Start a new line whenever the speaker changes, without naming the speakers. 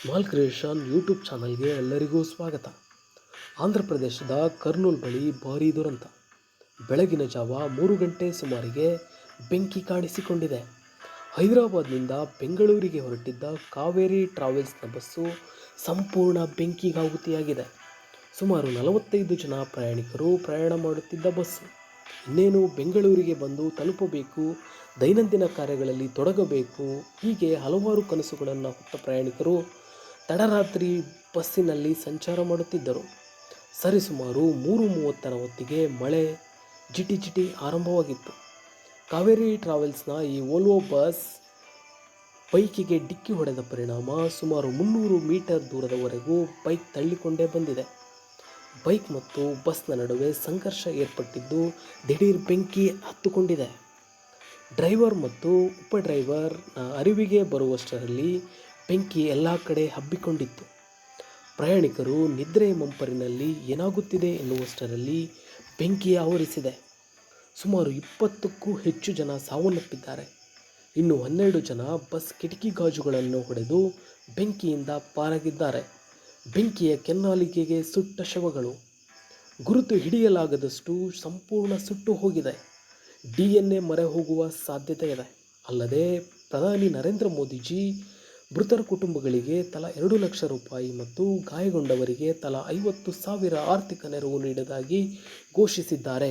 Small creation YouTube ಚಾನಲ್ಗೆ ಎಲ್ಲರಿಗೂ ಸ್ವಾಗತ. ಆಂಧ್ರ ಪ್ರದೇಶದ ಕರ್ನೂಲ್ ಬಳಿ ಭಾರೀ ದುರಂತ. ಬೆಳಗಿನ ಜಾವ 3 ಗಂಟೆ ಸುಮಾರಿಗೆ ಬೆಂಕಿ ಕಾಣಿಸಿಕೊಂಡಿದೆ. ಹೈದರಾಬಾದ್ನಿಂದ ಬೆಂಗಳೂರಿಗೆ ಹೊರಟಿದ್ದ ಕಾವೇರಿ ಟ್ರಾವೆಲ್ಸ್ನ ಬಸ್ಸು ಸಂಪೂರ್ಣ ಬೆಂಕಿಗಾಹುತಿಯಾಗಿದೆ. ಸುಮಾರು 45 ಜನ ಪ್ರಯಾಣಿಕರು ಪ್ರಯಾಣ ಮಾಡುತ್ತಿದ್ದ ಬಸ್ಸು ಇನ್ನೇನು ಬೆಂಗಳೂರಿಗೆ ಬಂದು ತಲುಪಬೇಕು, ದೈನಂದಿನ ಕಾರ್ಯಗಳಲ್ಲಿ ತೊಡಗಬೇಕು, ಹೀಗೆ ಹಲವಾರು ಕನಸುಗಳನ್ನು ಹೊತ್ತ ಪ್ರಯಾಣಿಕರು ತಡರಾತ್ರಿ ಬಸ್ಸಿನಲ್ಲಿ ಸಂಚಾರ ಮಾಡುತ್ತಿದ್ದರು. ಸರಿಸುಮಾರು 3:30ರ ಹೊತ್ತಿಗೆ ಮಳೆ ಜಿಟಿ ಆರಂಭವಾಗಿತ್ತು. ಕಾವೇರಿ ಟ್ರಾವೆಲ್ಸ್ನ ಈ ವೋಲ್ವೋ ಬಸ್ ಬೈಕಿಗೆ ಡಿಕ್ಕಿ ಹೊಡೆದ ಪರಿಣಾಮ ಸುಮಾರು 300 ಮೀಟರ್ ದೂರದವರೆಗೂ ಬೈಕ್ ತಳ್ಳಿಕೊಂಡೇ ಬಂದಿದೆ. ಬೈಕ್ ಮತ್ತು ಬಸ್ನ ನಡುವೆ ಸಂಘರ್ಷ ಏರ್ಪಟ್ಟಿದ್ದು ದಿಢೀರ್ ಬೆಂಕಿ ಹತ್ತಿಕೊಂಡಿದೆ. ಡ್ರೈವರ್ ಮತ್ತು ಉಪಡ್ರೈವರ್ನ ಅರಿವಿಗೆ ಬರುವಷ್ಟರಲ್ಲಿ ಬೆಂಕಿ ಎಲ್ಲ ಕಡೆ ಹಬ್ಬಿಕೊಂಡಿತ್ತು. ಪ್ರಯಾಣಿಕರು ನಿದ್ರೆ ಮಂಪರಿನಲ್ಲಿ ಏನಾಗುತ್ತಿದೆ ಎನ್ನುವಷ್ಟರಲ್ಲಿ ಬೆಂಕಿ ಆವರಿಸಿದೆ. ಸುಮಾರು 20ಕ್ಕೂ ಹೆಚ್ಚು ಜನ ಸಾವನ್ನಪ್ಪಿದ್ದಾರೆ. ಇನ್ನು 12 ಜನ ಬಸ್ ಕಿಟಕಿ ಗಾಜುಗಳನ್ನು ಹೊಡೆದು ಬೆಂಕಿಯಿಂದ ಪಾರಾಗಿದ್ದಾರೆ. ಬೆಂಕಿಯ ಕೆನ್ನಾಲಿಗೆಗೆ ಸುಟ್ಟ ಶವಗಳು ಗುರುತು ಹಿಡಿಯಲಾಗದಷ್ಟು ಸಂಪೂರ್ಣ ಸುಟ್ಟು ಹೋಗಿದೆ. DNA ಮೊರೆ ಹೋಗುವ ಸಾಧ್ಯತೆ ಇದೆ. ಅಲ್ಲದೆ ಪ್ರಧಾನಿ ನರೇಂದ್ರ ಮೋದಿಜಿ ಮೃತರ ಕುಟುಂಬಗಳಿಗೆ ತಲಾ 2 ಲಕ್ಷ ರೂಪಾಯಿ ಮತ್ತು ಗಾಯಗೊಂಡವರಿಗೆ ತಲಾ 50,000 ಆರ್ಥಿಕ ನೆರವು ನೀಡುವುದಾಗಿ ಘೋಷಿಸಿದ್ದಾರೆ.